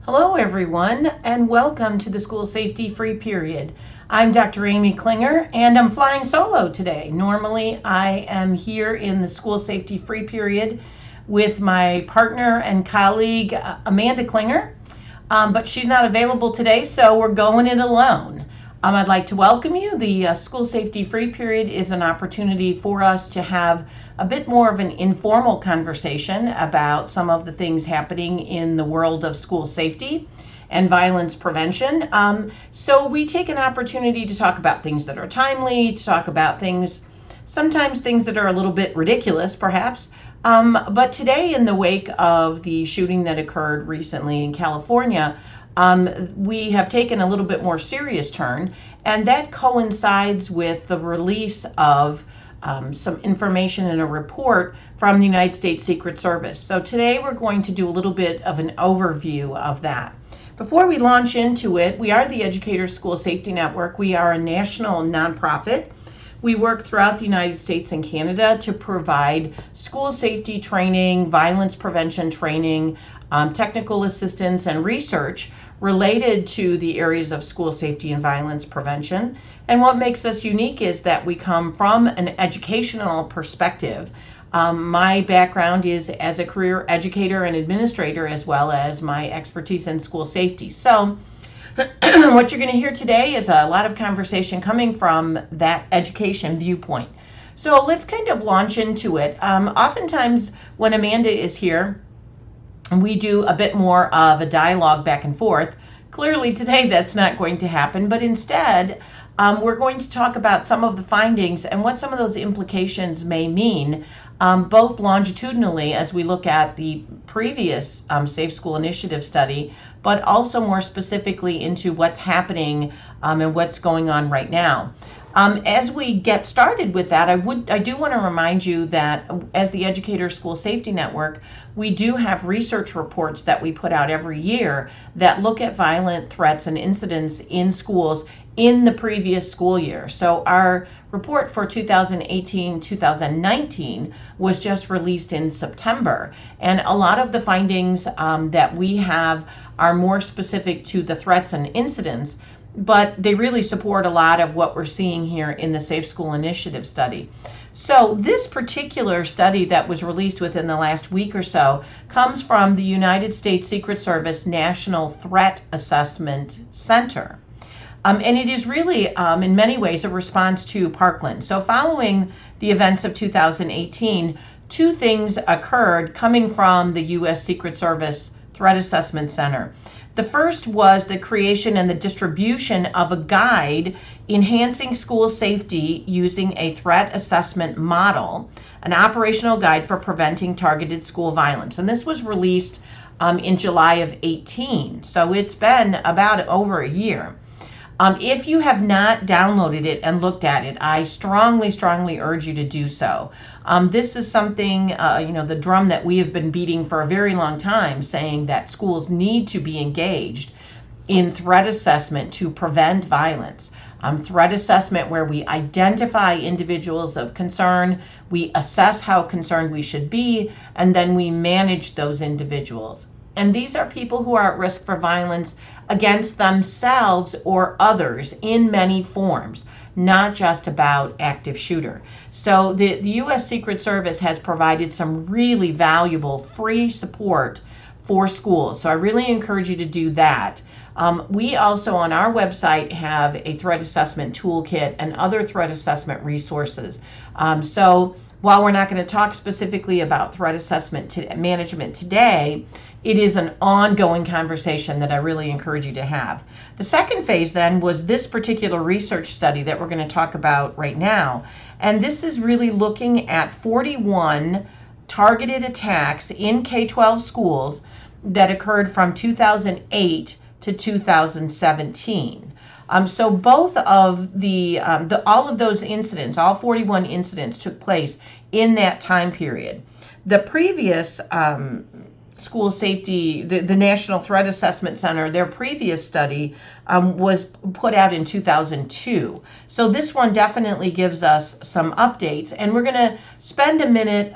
Hello everyone, and welcome to the School Safety Free Period. I'm Dr. Amy Klinger, and I'm flying solo today. Normally I am here in the School Safety Free Period with my partner and colleague Amanda Klinger, but she's not available today, so we're going it alone. I'd like to welcome you. The School Safety Free Period is an opportunity for us to have a bit more of an informal conversation about some of the things happening in the world of school safety and violence prevention. So we take an opportunity to talk about things that are timely, to talk about sometimes things that are a little bit ridiculous perhaps. But today, in the wake of the shooting that occurred recently in California, we have taken a little bit more serious turn, and that coincides with the release of some information in a report from the United States Secret Service. So today we're going to do a little bit of an overview of that. Before we launch into it, we are the Educators School Safety Network. We are a national nonprofit. We work throughout the United States and Canada to provide school safety training, violence prevention training, technical assistance, and research related to the areas of school safety and violence prevention. And what makes us unique is that we come from an educational perspective. My background is as a career educator and administrator, as well as my expertise in school safety. So what you're going to hear today is a lot of conversation coming from that education viewpoint. So let's kind of launch into it. Oftentimes when Amanda is here, we do a bit more of a dialogue back and forth. Clearly today that's not going to happen, but instead we're going to talk about some of the findings and what some of those implications may mean, both longitudinally as we look at the previous Safe School Initiative study, but also more specifically into what's happening and what's going on right now. As we get started with that, I do want to remind you that as the Educators School Safety Network, we do have research reports that we put out every year that look at violent threats and incidents in schools in the previous school year. So our report for 2018-2019 was just released in September, and a lot of the findings that we have are more specific to the threats and incidents, but they really support a lot of what we're seeing here in the Safe School Initiative study. So this particular study that was released within the last week or so comes from the United States Secret Service National Threat Assessment Center. And it is really, in many ways, a response to Parkland. So following the events of 2018, two things occurred coming from the U.S. Secret Service Threat Assessment Center. The first was the creation and the distribution of a guide enhancing school safety using a threat assessment model, an operational guide for preventing targeted school violence. And this was released in July of 18. So it's been about over a year. If you have not downloaded it and looked at it, I strongly urge you to do so. This is something, the drum that we have been beating for a very long time, saying that schools need to be engaged in threat assessment to prevent violence. Threat assessment where we identify individuals of concern, we assess how concerned we should be, and then we manage those individuals. And these are people who are at risk for violence against themselves or others in many forms, not just about active shooter. So the U.S. Secret Service has provided some really valuable free support for schools. So I really encourage you to do that. We also on our website have a threat assessment toolkit and other threat assessment resources. So while we're not going to talk specifically about threat assessment management today, it is an ongoing conversation that I really encourage you to have. The second phase then was this particular research study that we're going to talk about right now. And this is really looking at 41 targeted attacks in K-12 schools that occurred from 2008 to 2017. So both of all of those incidents, all 41 incidents took place in that time period. The previous school safety, the National Threat Assessment Center, their previous study was put out in 2002. So this one definitely gives us some updates, and we're going to spend a minute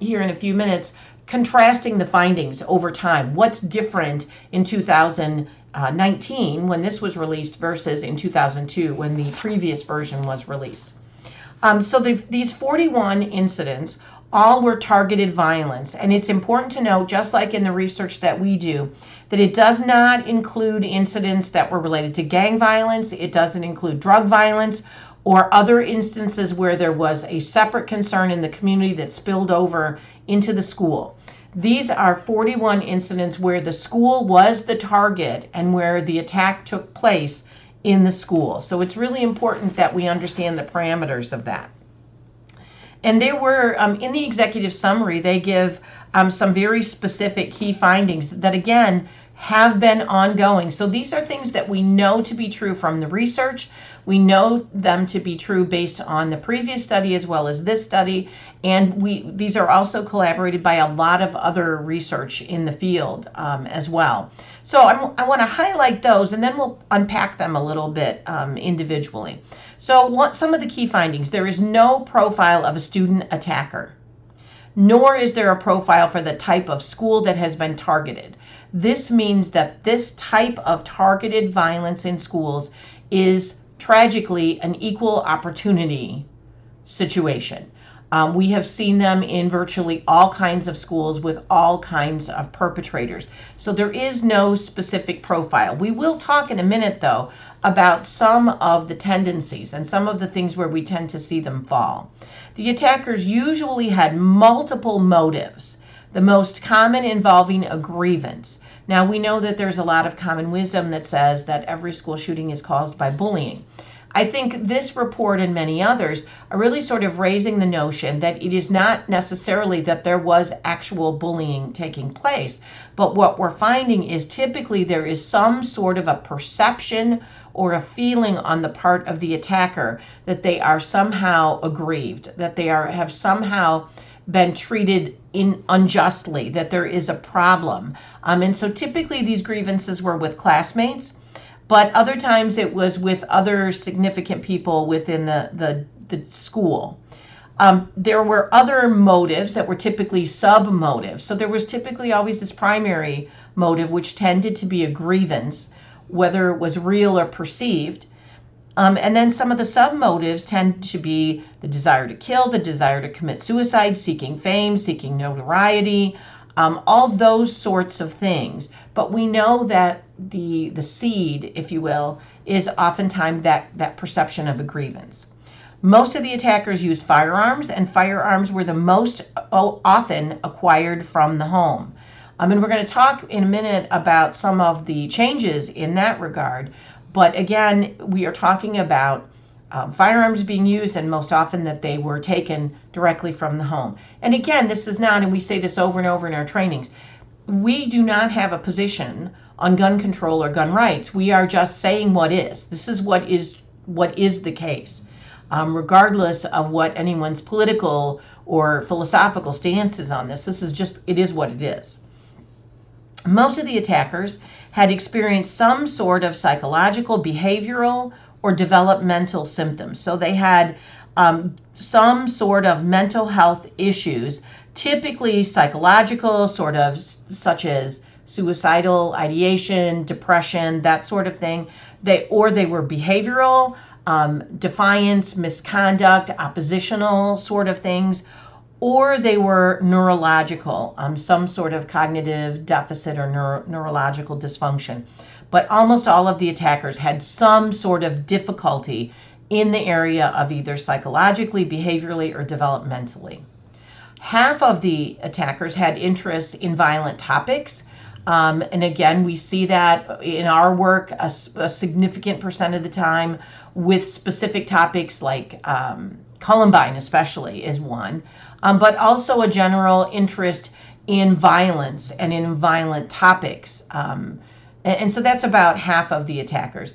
here in a few minutes contrasting the findings over time. What's different in 2019 when this was released versus in 2002 when the previous version was released. So these 41 incidents all were targeted violence. And it's important to note, just like in the research that we do, that it does not include incidents that were related to gang violence. It doesn't include drug violence or other instances where there was a separate concern in the community that spilled over into the school. These are 41 incidents where the school was the target and where the attack took place in the school. So it's really important that we understand the parameters of that. And there were, in the executive summary, they give some very specific key findings that, again, have been ongoing. So these are things that we know to be true from the research. We know them to be true based on the previous study as well as this study. And these are also collaborated by a lot of other research in the field as well. So I want to highlight those, and then we'll unpack them a little bit individually. So some of the key findings: there is no profile of a student attacker, nor is there a profile for the type of school that has been targeted. This means that this type of targeted violence in schools is tragically an equal opportunity situation. We have seen them in virtually all kinds of schools with all kinds of perpetrators. So there is no specific profile. We will talk in a minute, though, about some of the tendencies and some of the things where we tend to see them fall. The attackers usually had multiple motives, the most common involving a grievance. Now, we know that there's a lot of common wisdom that says that every school shooting is caused by bullying. I think this report and many others are really sort of raising the notion that it is not necessarily that there was actual bullying taking place, but what we're finding is typically there is some sort of a perception or a feeling on the part of the attacker that they are somehow aggrieved, that they have somehow been treated unjustly, that there is a problem. And so typically these grievances were with classmates, but other times it was with other significant people within the school. There were other motives that were typically sub-motives. So there was typically always this primary motive, which tended to be a grievance, whether it was real or perceived. And then some of the sub-motives tend to be the desire to kill, the desire to commit suicide, seeking fame, seeking notoriety, all those sorts of things. But we know that the seed, if you will, is oftentimes that perception of a grievance. Most of the attackers used firearms, and firearms were the most often acquired from the home. And we're going to talk in a minute about some of the changes in that regard. But again, we are talking about firearms being used, and most often that they were taken directly from the home. And again, this is not, and we say this over and over in our trainings, we do not have a position on gun control or gun rights. We are just saying what is. This is what is the case, regardless of what anyone's political or philosophical stance is on this. This is just, it is what it is. Most of the attackers had experienced some sort of psychological, behavioral, or developmental symptoms. So they had some sort of mental health issues, typically psychological, sort of such as suicidal ideation, depression, that sort of thing. They were behavioral, defiance, misconduct, oppositional sort of things, or they were neurological, some sort of cognitive deficit or neurological dysfunction. But almost all of the attackers had some sort of difficulty in the area of either psychologically, behaviorally, or developmentally. Half of the attackers had interests in violent topics. And again, we see that in our work a significant percent of the time with specific topics like Columbine especially is one, but also a general interest in violence and in violent topics. And so that's about half of the attackers.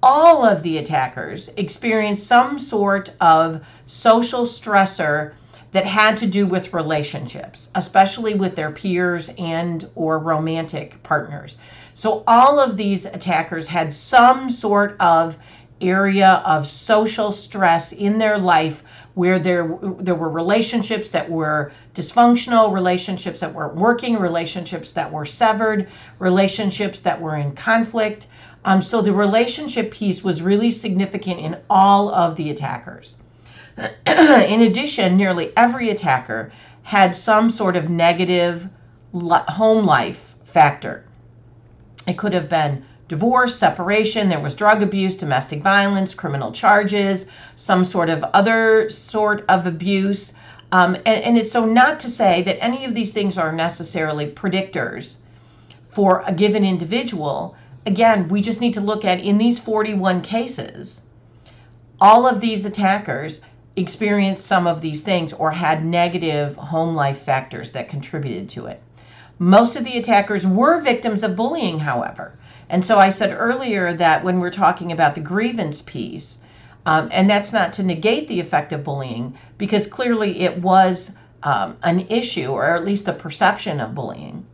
All of the attackers experienced some sort of social stressor that had to do with relationships, especially with their peers and or romantic partners. So all of these attackers had some sort of area of social stress in their life where there were relationships that were dysfunctional, relationships that weren't working, relationships that were severed, relationships that were in conflict. So the relationship piece was really significant in all of the attackers. In addition, nearly every attacker had some sort of negative home life factor. It could have been divorce, separation, there was drug abuse, domestic violence, criminal charges, some sort of other sort of abuse. And it's so not to say that any of these things are necessarily predictors for a given individual. Again, we just need to look at, in these 41 cases, all of these attackers experienced some of these things or had negative home life factors that contributed to it. Most of the attackers were victims of bullying, however. And so I said earlier that when we're talking about the grievance piece, and that's not to negate the effect of bullying, because clearly it was an issue, or at least the perception of bullying.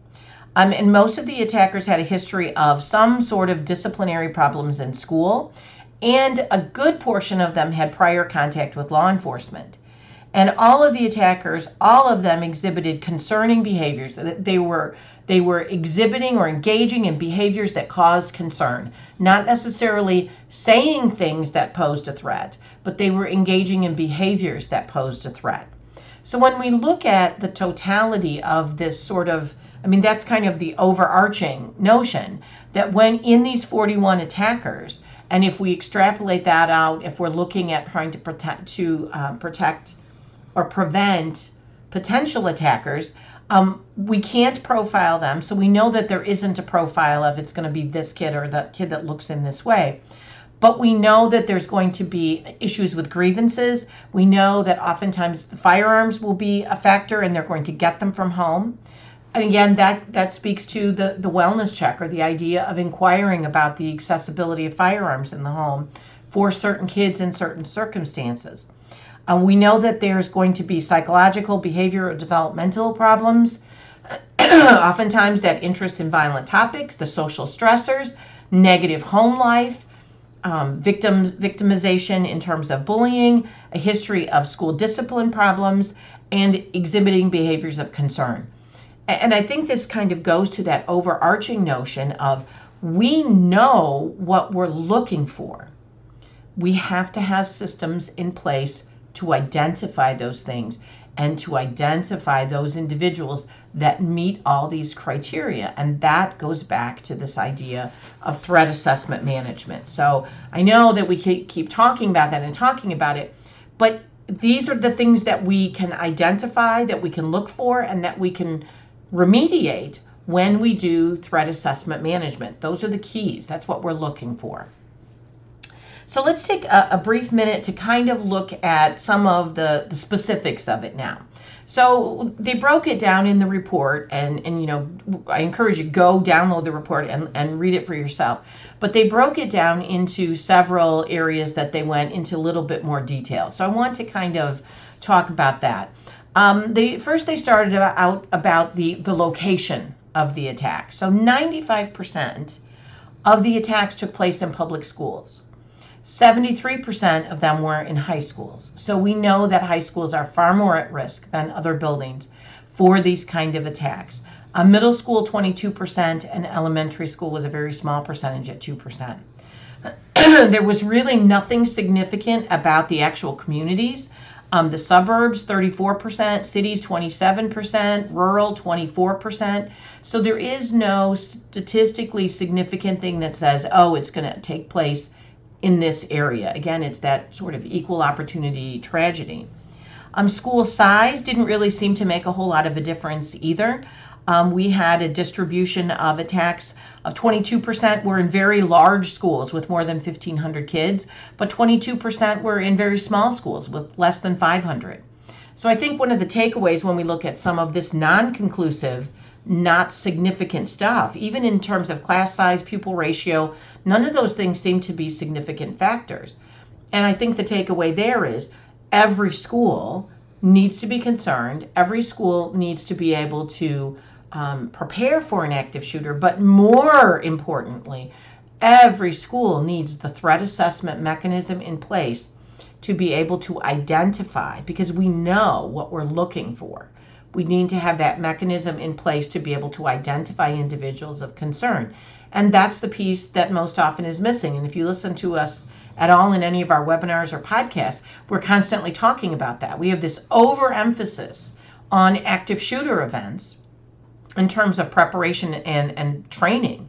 And most of the attackers had a history of some sort of disciplinary problems in school, and a good portion of them had prior contact with law enforcement. And all of the attackers, all of them exhibited concerning behaviors. They were exhibiting or engaging in behaviors that caused concern, not necessarily saying things that posed a threat, but they were engaging in behaviors that posed a threat. So when we look at the totality of this sort of, I mean, that's kind of the overarching notion that when in these 41 attackers, and if we extrapolate that out, if we're looking at trying to protect or prevent potential attackers, we can't profile them. So we know that there isn't a profile of it's going to be this kid or the kid that looks in this way. But we know that there's going to be issues with grievances. We know that oftentimes the firearms will be a factor and they're going to get them from home. And again, that speaks to the wellness check, or the idea of inquiring about the accessibility of firearms in the home for certain kids in certain circumstances. We know that there's going to be psychological, behavioral, developmental problems. Oftentimes that interest in violent topics, the social stressors, negative home life, victimization in terms of bullying, a history of school discipline problems, and exhibiting behaviors of concern. And I think this kind of goes to that overarching notion of, we know what we're looking for. We have to have systems in place to identify those things and to identify those individuals that meet all these criteria. And that goes back to this idea of threat assessment management. So I know that we keep talking about that and talking about it, but these are the things that we can identify, that we can look for, and that we can remediate when we do threat assessment management. Those are the keys. That's what we're looking for. So let's take a brief minute to kind of look at some of the specifics of it now. So they broke it down in the report, and you know, I encourage you, go download the report and read it for yourself. But they broke it down into several areas that they went into a little bit more detail. So I want to kind of talk about that. They started out about the location of the attack. So 95% of the attacks took place in public schools. 73% of them were in high schools. So we know that high schools are far more at risk than other buildings for these kind of attacks. Middle school, 22%, and elementary school was a very small percentage at 2%. There was really nothing significant about the actual communities. The suburbs, 34%, cities, 27%, rural, 24%. So there is no statistically significant thing that says, oh, it's going to take place in this area. Again, it's that sort of equal opportunity tragedy. School size didn't really seem to make a whole lot of a difference either. We had a distribution of attacks of 22% were in very large schools with more than 1,500 kids, but 22% were in very small schools with less than 500. So I think one of the takeaways when we look at some of this non-conclusive, not significant stuff, even in terms of class size, pupil ratio, none of those things seem to be significant factors. And I think the takeaway there is every school needs to be concerned. Every school needs to be able to prepare for an active shooter, but more importantly, every school needs the threat assessment mechanism in place to be able to identify, because we know what we're looking for. We need to have that mechanism in place to be able to identify individuals of concern. And that's the piece that most often is missing. And if you listen to us at all in any of our webinars or podcasts, we're constantly talking about that. We have this overemphasis on active shooter events in terms of preparation and training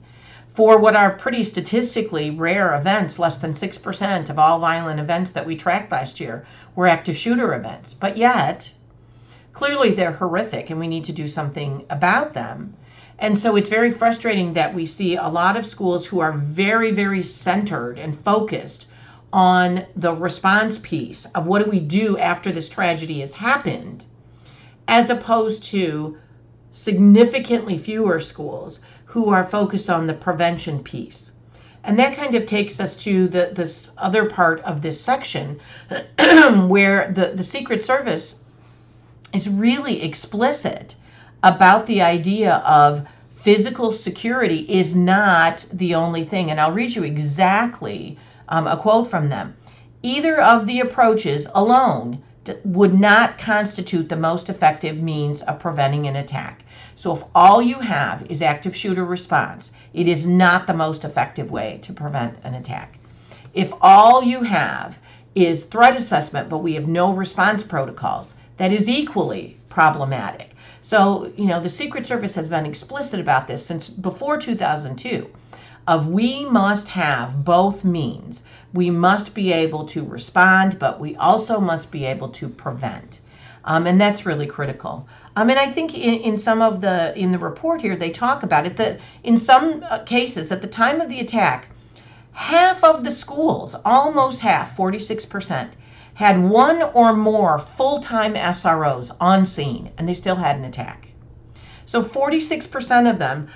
for what are pretty statistically rare events. Less than 6% of all violent events that we tracked last year were active shooter events. But yet, clearly they're horrific and we need to do something about them. And so it's very frustrating that we see a lot of schools who are very, very centered and focused on the response piece of what do we do after this tragedy has happened, as opposed to significantly fewer schools who are focused on the prevention piece. And that kind of takes us to this other part of this section where the Secret Service is really explicit about the idea of physical security is not the only thing. And I'll read you exactly a quote from them. Either of the approaches alone would not constitute the most effective means of preventing an attack. So if all you have is active shooter response, it is not the most effective way to prevent an attack. If all you have is threat assessment, but we have no response protocols, that is equally problematic. So, the Secret Service has been explicit about this since before 2002, of we must have both means. We must be able to respond, but we also must be able to prevent. And that's really critical. And I think in the report here, they talk about it, that in some cases, at the time of the attack, half of the schools, almost half, 46%, had one or more full-time SROs on scene, and they still had an attack. So 46% of them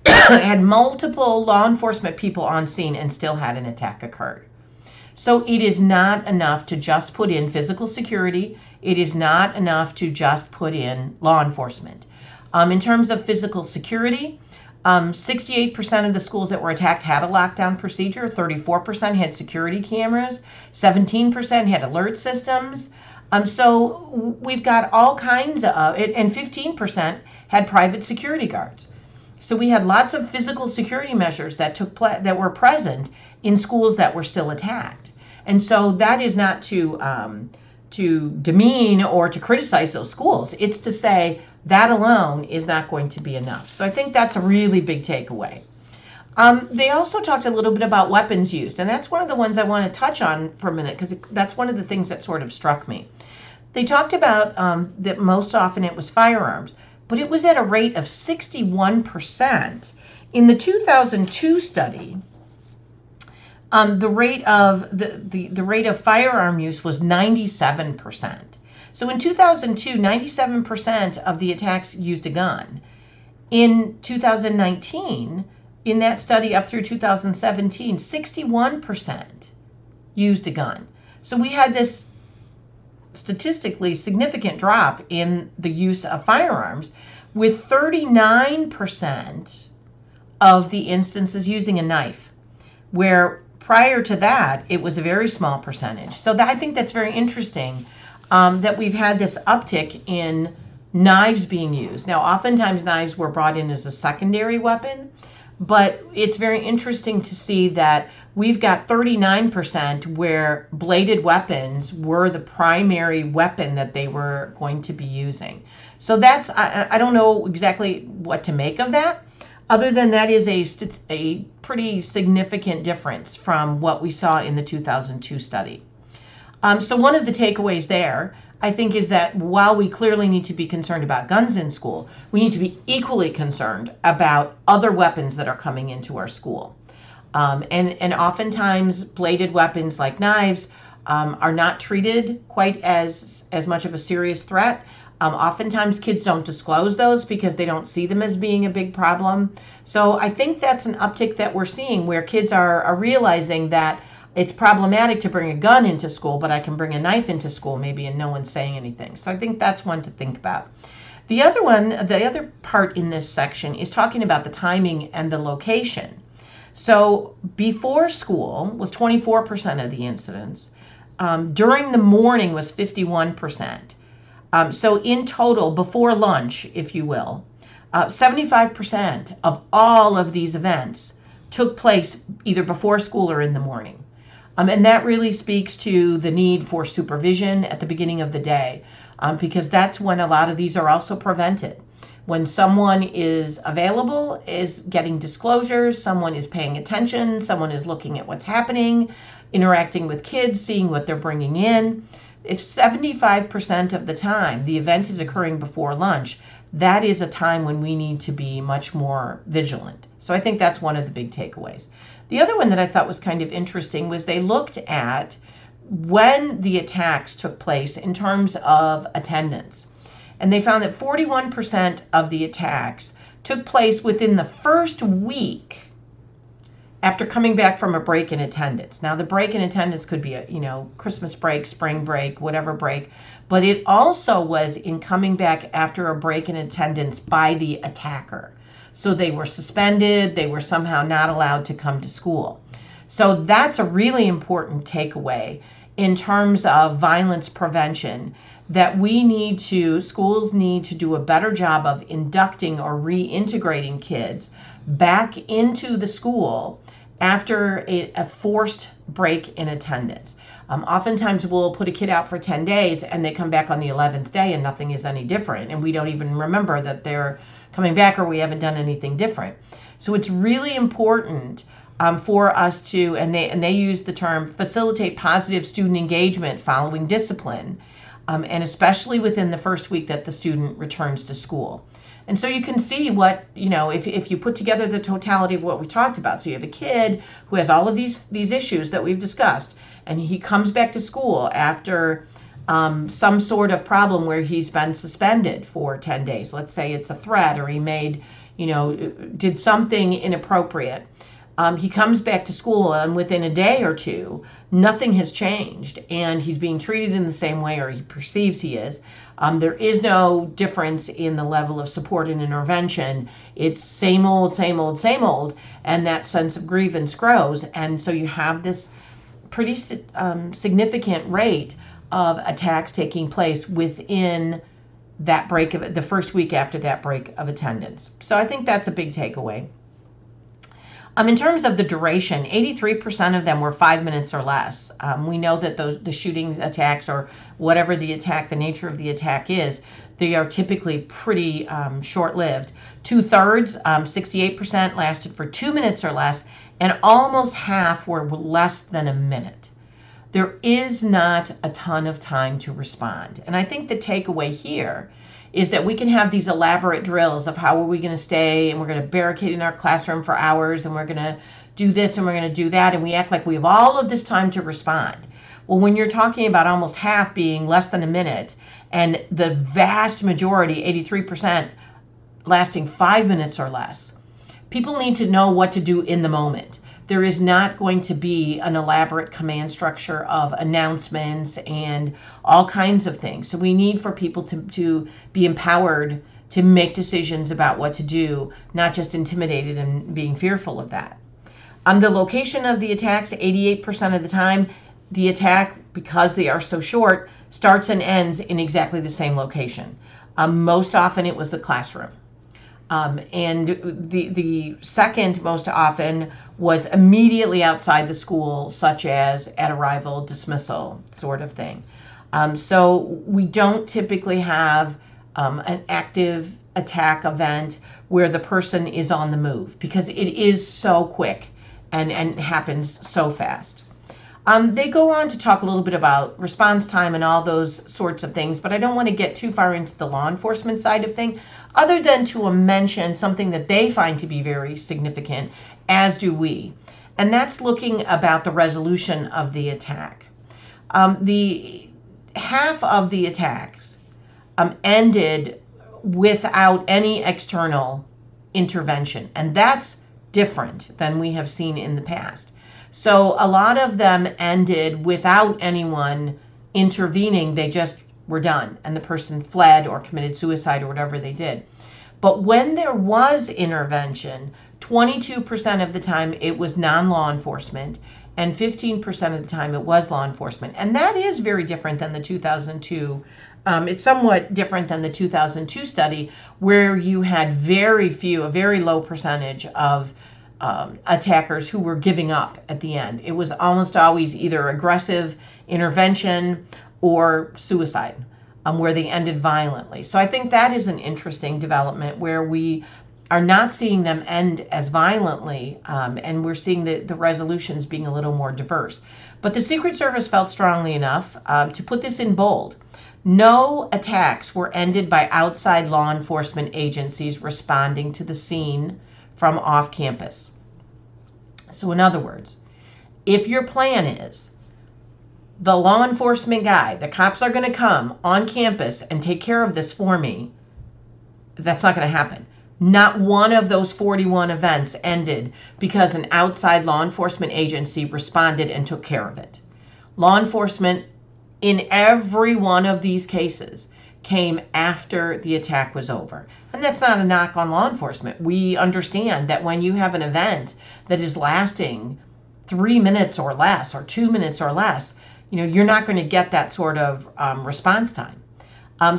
had multiple law enforcement people on scene and still had an attack occurred. So it is not enough to just put in physical security. It is not enough to just put in law enforcement. In terms of physical security, 68% of the schools that were attacked had a lockdown procedure, 34% had security cameras, 17% had alert systems. So we've got all kinds of, and 15% had private security guards. So we had lots of physical security measures that that were present in schools that were still attacked. And so that is not to demean or to criticize those schools. It's to say that alone is not going to be enough. So I think that's a really big takeaway. They also talked a little bit about weapons used, and that's one of the ones I want to touch on for a minute because that's one of the things that sort of struck me. They talked about that most often it was firearms, but it was at a rate of 61%. In the 2002 study, the rate of firearm use was 97%. So in 2002, 97% of the attacks used a gun. In 2019, in that study up through 2017, 61% used a gun. So we had this statistically significant drop in the use of firearms, with 39% of the instances using a knife, where prior to that, it was a very small percentage. So I think that's very interesting that we've had this uptick in knives being used. Now, oftentimes knives were brought in as a secondary weapon, but it's very interesting to see that we've got 39% where bladed weapons were the primary weapon that they were going to be using. So that's, I don't know exactly what to make of that, other than that is a pretty significant difference from what we saw in the 2002 study. So one of the takeaways there, I think, is that while we clearly need to be concerned about guns in school, we need to be equally concerned about other weapons that are coming into our school. And oftentimes bladed weapons like knives are not treated quite as much of a serious threat. Oftentimes kids don't disclose those because they don't see them as being a big problem. So I think that's an uptick that we're seeing, where kids are realizing that it's problematic to bring a gun into school, but I can bring a knife into school maybe and no one's saying anything. So I think that's one to think about. The other part in this section is talking about the timing and the location. So before school was 24% of the incidents. during the morning was 51%. So in total, before lunch, if you will, 75% of all of these events took place either before school or in the morning. And that really speaks to the need for supervision at the beginning of the day, because that's when a lot of these are also prevented. When someone is available, is getting disclosures, someone is paying attention, someone is looking at what's happening, interacting with kids, seeing what they're bringing in. If 75% of the time the event is occurring before lunch, that is a time when we need to be much more vigilant. So I think that's one of the big takeaways. The other one that I thought was kind of interesting was they looked at when the attacks took place in terms of attendance. And they found that 41% of the attacks took place within the first week after coming back from a break in attendance. Now, the break in attendance could be a, Christmas break, spring break, whatever break, but it also was in coming back after a break in attendance by the attacker. So they were suspended, they were somehow not allowed to come to school. So that's a really important takeaway in terms of violence prevention, that schools need to do a better job of inducting or reintegrating kids back into the school after a forced break in attendance. Oftentimes we'll put a kid out for 10 days and they come back on the 11th day and nothing is any different. And we don't even remember that they're coming back or we haven't done anything different. So it's really important for us to, and they use the term, facilitate positive student engagement following discipline, and especially within the first week that the student returns to school. And so you can see what, if you put together the totality of what we talked about. So you have a kid who has all of these issues that we've discussed, and he comes back to school after some sort of problem where he's been suspended for 10 days. Let's say it's a threat or he did something inappropriate. He comes back to school and within a day or two, nothing has changed and he's being treated in the same way, or he perceives he is. There is no difference in the level of support and intervention. It's same old, same old, same old, and that sense of grievance grows. And so you have this pretty significant rate of attacks taking place within that break of the first week after that break of attendance. So I think that's a big takeaway. In terms of the duration, 83% of them were 5 minutes or less. We know that the shootings, attacks, or whatever the attack, the nature of the attack is, they are typically pretty short-lived. 2/3, 68%, lasted for 2 minutes or less, and almost half were less than a minute. There is not a ton of time to respond. And I think the takeaway here is that we can have these elaborate drills of how are we going to stay, and we're going to barricade in our classroom for hours, and we're going to do this and we're going to do that, and we act like we have all of this time to respond. Well, when you're talking about almost half being less than a minute and the vast majority, 83%, lasting 5 minutes or less, people need to know what to do in the moment. There is not going to be an elaborate command structure of announcements and all kinds of things. So we need for people to be empowered to make decisions about what to do, not just intimidated and being fearful of that. The location of the attacks, 88% of the time, the attack, because they are so short, starts and ends in exactly the same location. Most often it was the classroom. And the second most often was immediately outside the school, such as at arrival, dismissal, sort of thing. So we don't typically have an active attack event where the person is on the move, because it is so quick and happens so fast. They go on to talk a little bit about response time and all those sorts of things, but I don't want to get too far into the law enforcement side of things, other than to mention something that they find to be very significant, as do we. And that's looking about the resolution of the attack. The half of the attacks ended without any external intervention, and that's different than we have seen in the past. So a lot of them ended without anyone intervening. They just were done, and the person fled or committed suicide or whatever they did. But when there was intervention, 22% of the time it was non-law enforcement, and 15% of the time it was law enforcement. And that is very different than the 2002. It's somewhat different than the 2002 study, where you had a very low percentage of attackers who were giving up at the end. It was almost always either aggressive intervention or suicide, where they ended violently. So I think that is an interesting development, where we are not seeing them end as violently, and we're seeing the resolutions being a little more diverse. But the Secret Service felt strongly enough to put this in bold. No attacks were ended by outside law enforcement agencies responding to the scene from off campus. So in other words, if your plan is the law enforcement guy, the cops are going to come on campus and take care of this for me, that's not going to happen. Not one of those 41 events ended because an outside law enforcement agency responded and took care of it. Law enforcement in every one of these cases came after the attack was over. And that's not a knock on law enforcement. We understand that when you have an event that is lasting 3 minutes or less, or 2 minutes or less, you're not going to get that sort of response time.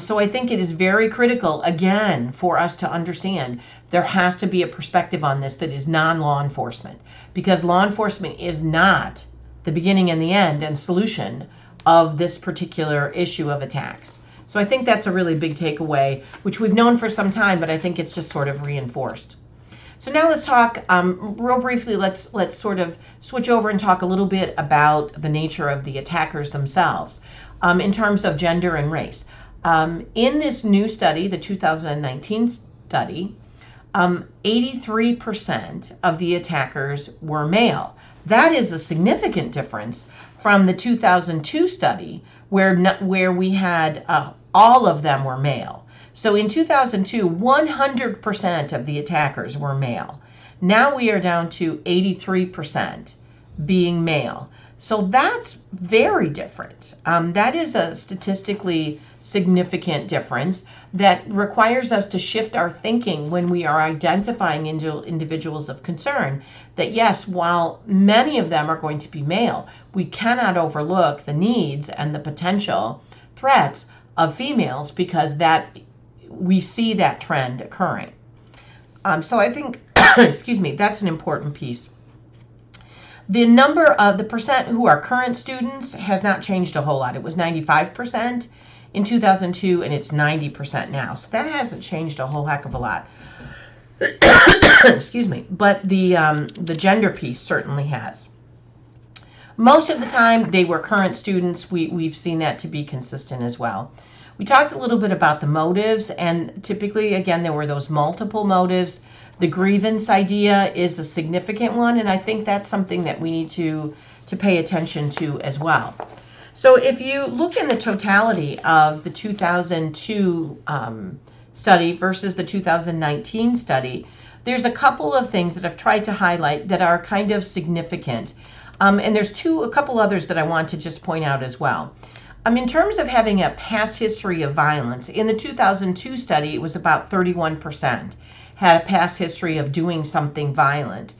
So I think it is very critical, again, for us to understand there has to be a perspective on this that is non-law enforcement, because law enforcement is not the beginning and the end and solution of this particular issue of attacks. So I think that's a really big takeaway, which we've known for some time, but I think it's just sort of reinforced. So now let's talk real briefly. Let's sort of switch over and talk a little bit about the nature of the attackers themselves in terms of gender and race. In this new study, the 2019 study, 83% of the attackers were male. That is a significant difference from the 2002 study, where we had all of them were male. So in 2002, 100% of the attackers were male. Now we are down to 83% being male. So that's very different. That is a statistically significant difference that requires us to shift our thinking when we are identifying individuals of concern, that yes, while many of them are going to be male, we cannot overlook the needs and the potential threats of females, because that we see that trend occurring. So I think, excuse me, that's an important piece. The percent who are current students has not changed a whole lot. It was 95% in 2002, and it's 90% now. So that hasn't changed a whole heck of a lot. Excuse me. But the gender piece certainly has. Most of the time, they were current students. We've seen that to be consistent as well. We talked a little bit about the motives, and typically, again, there were those multiple motives. The grievance idea is a significant one, and I think that's something that we need to pay attention to as well. So if you look in the totality of the 2002 study versus the 2019 study, there's a couple of things that I've tried to highlight that are kind of significant. And there's a couple others that I want to just point out as well. In terms of having a past history of violence, in the 2002 study, it was about 31% had a past history of doing something violent.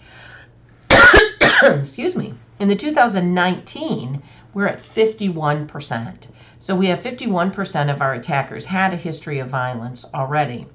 Excuse me. In the 2019, we're at 51%. So we have 51% of our attackers had a history of violence already.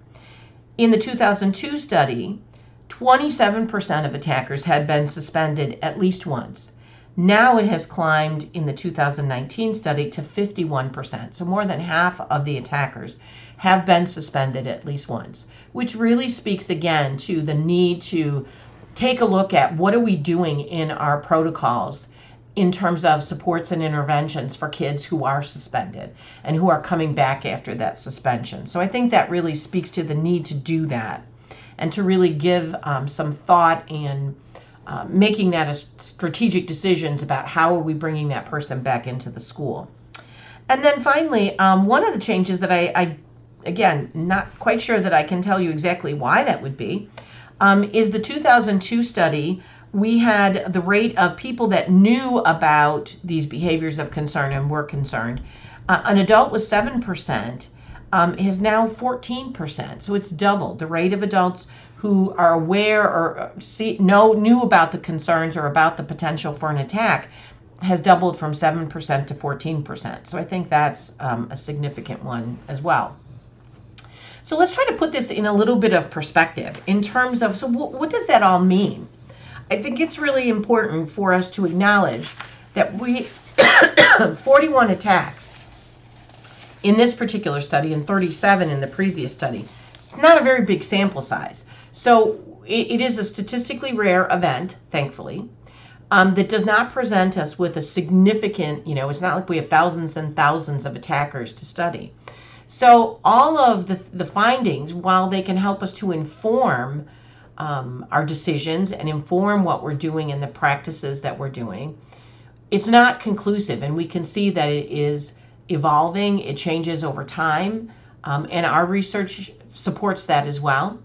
In the 2002 study, 27% of attackers had been suspended at least once. Now it has climbed in the 2019 study to 51%. So more than half of the attackers have been suspended at least once, which really speaks again to the need to take a look at what are we doing in our protocols in terms of supports and interventions for kids who are suspended and who are coming back after that suspension. So I think that really speaks to the need to do that and to really give some thought and making that as strategic decisions about how are we bringing that person back into the school. And then finally, one of the changes that I again, not quite sure that I can tell you exactly why that would be, is the 2002 study. We had the rate of people that knew about these behaviors of concern and were concerned. An adult was 7%, is now 14%. So it's doubled. The rate of adults who are aware or knew about the concerns or about the potential for an attack has doubled from 7% to 14%. So I think that's a significant one as well. So let's try to put this in a little bit of perspective in terms of, so what does that all mean? I think it's really important for us to acknowledge that 41 attacks in this particular study and 37 in the previous study. It's not a very big sample size. So it is a statistically rare event, thankfully, that does not present us with a significant, it's not like we have thousands and thousands of attackers to study. So all of the findings, while they can help us to inform our decisions and inform what we're doing and the practices that we're doing, it's not conclusive. And we can see that it is evolving, it changes over time, and our research supports that as well.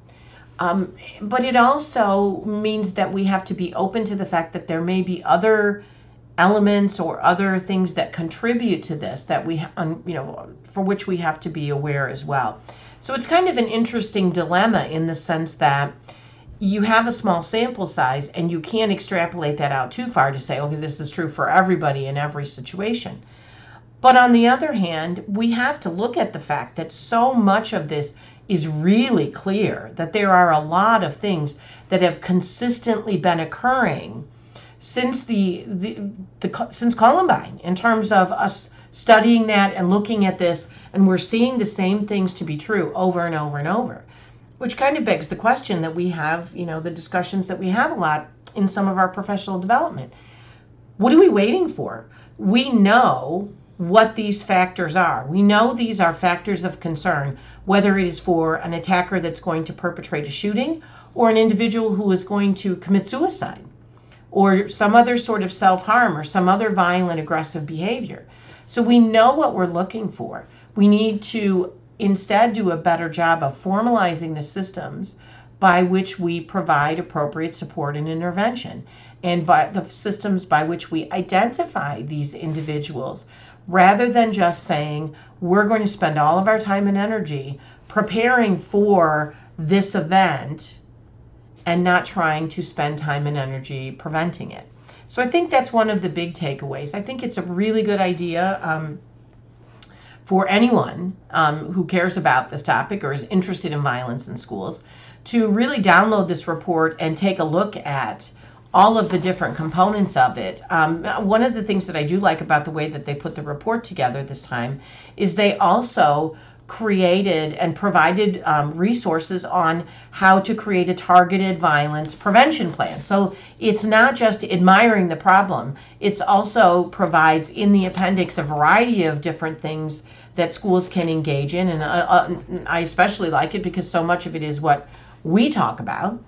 But it also means that we have to be open to the fact that there may be other elements or other things that contribute to this that we, for which we have to be aware as well. So it's kind of an interesting dilemma in the sense that you have a small sample size and you can't extrapolate that out too far to say, okay, this is true for everybody in every situation. But on the other hand, we have to look at the fact that so much of this is really clear, that there are a lot of things that have consistently been occurring since since Columbine, in terms of us studying that and looking at this, and we're seeing the same things to be true over and over and over, which kind of begs the question that we have, the discussions that we have a lot in some of our professional development. What are we waiting for? We know what these factors are. We know these are factors of concern, whether it is for an attacker that's going to perpetrate a shooting or an individual who is going to commit suicide or some other sort of self-harm or some other violent, aggressive behavior. So we know what we're looking for. We need to instead do a better job of formalizing the systems by which we provide appropriate support and intervention, and by the systems by which we identify these individuals, rather than just saying, we're going to spend all of our time and energy preparing for this event and not trying to spend time and energy preventing it. So I think that's one of the big takeaways. I think it's a really good idea for anyone who cares about this topic or is interested in violence in schools to really download this report and take a look at all of the different components of it. One of the things that I do like about the way that they put the report together this time is they also created and provided resources on how to create a targeted violence prevention plan. So it's not just admiring the problem, it also provides in the appendix a variety of different things that schools can engage in, and I especially like it because so much of it is what we talk about.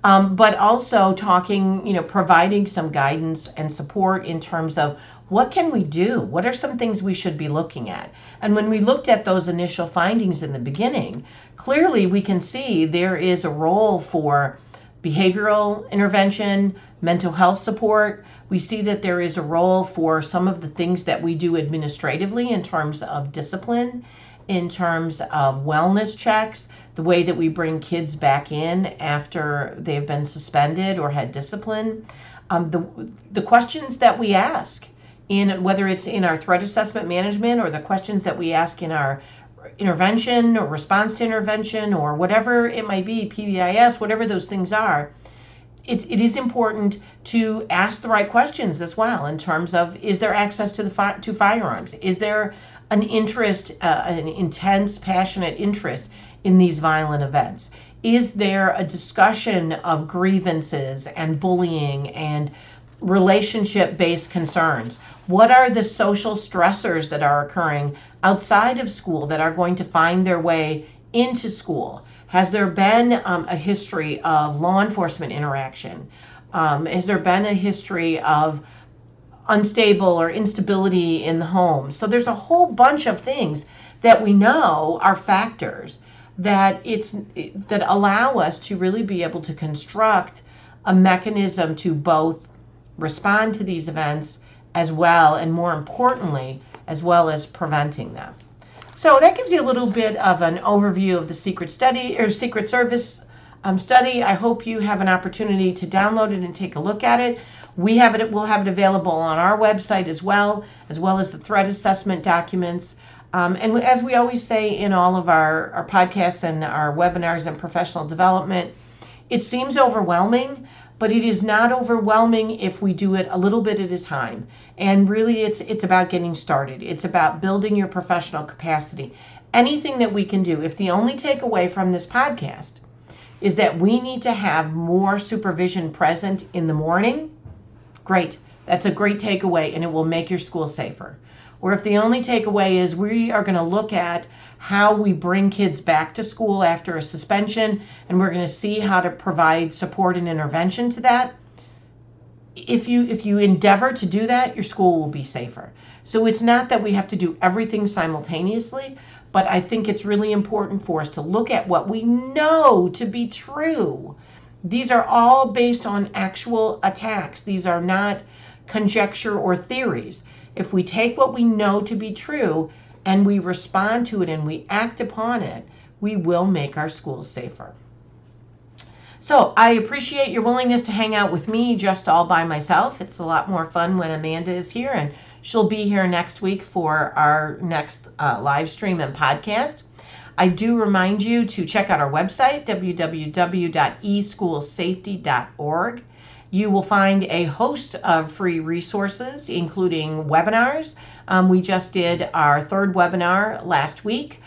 But also providing some guidance and support in terms of what can we do? What are some things we should be looking at? And when we looked at those initial findings in the beginning, clearly we can see there is a role for behavioral intervention, mental health support. We see that there is a role for some of the things that we do administratively in terms of discipline, in terms of wellness checks, the way that we bring kids back in after they've been suspended or had discipline, the questions that we ask, whether it's in our threat assessment management or the questions that we ask in our intervention or response to intervention or whatever it might be, PBIS, whatever those things are. It is important to ask the right questions as well in terms of, is there access to firearms? Is there an interest, an intense, passionate interest in these violent events? Is there a discussion of grievances and bullying and relationship-based concerns? What are the social stressors that are occurring outside of school that are going to find their way into school? Has there been a history of law enforcement interaction? Has there been a history of unstable or instability in the home? So there's a whole bunch of things that we know are factors that allow us to really be able to construct a mechanism to both respond to these events as well, and more importantly, as well as preventing them. So that gives you a little bit of an overview of the Secret Service study. I hope you have an opportunity to download it and take a look at it. We'll have it available on our website as well as the threat assessment documents. And as we always say in all of our podcasts and our webinars and professional development, it seems overwhelming, but it is not overwhelming if we do it a little bit at a time. And really, it's about getting started. It's about building your professional capacity. Anything that we can do. If the only takeaway from this podcast is that we need to have more supervision present in the morning, great. That's a great takeaway, and it will make your school safer. Or if the only takeaway is we are going to look at how we bring kids back to school after a suspension, and we're going to see how to provide support and intervention to that. If you endeavor to do that, your school will be safer. So it's not that we have to do everything simultaneously, but I think it's really important for us to look at what we know to be true. These are all based on actual attacks. These are not conjecture or theories. If we take what we know to be true and we respond to it and we act upon it, we will make our schools safer. So I appreciate your willingness to hang out with me just all by myself. It's a lot more fun when Amanda is here, and she'll be here next week for our next live stream and podcast. I do remind you to check out our website, www.eschoolsafety.org. You will find a host of free resources, including webinars. We just did our third webinar last week.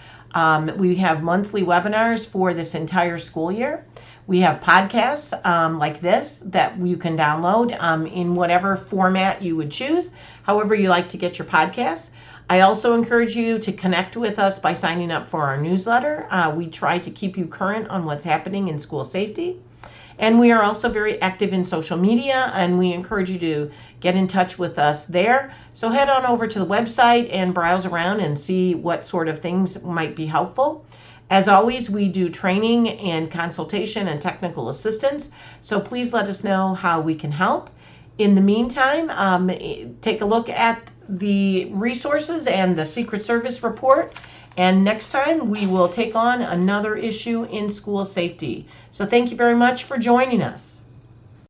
We have monthly webinars for this entire school year. We have podcasts like this that you can download in whatever format you would choose, however you like to get your podcasts. I also encourage you to connect with us by signing up for our newsletter. We try to keep you current on what's happening in school safety. And we are also very active in social media, and we encourage you to get in touch with us there. So head on over to the website and browse around and see what sort of things might be helpful. As always, we do training and consultation and technical assistance, so please let us know how we can help. In the meantime, take a look at the resources and the Secret Service report, and next time we will take on another issue in school safety. So thank you very much for joining us.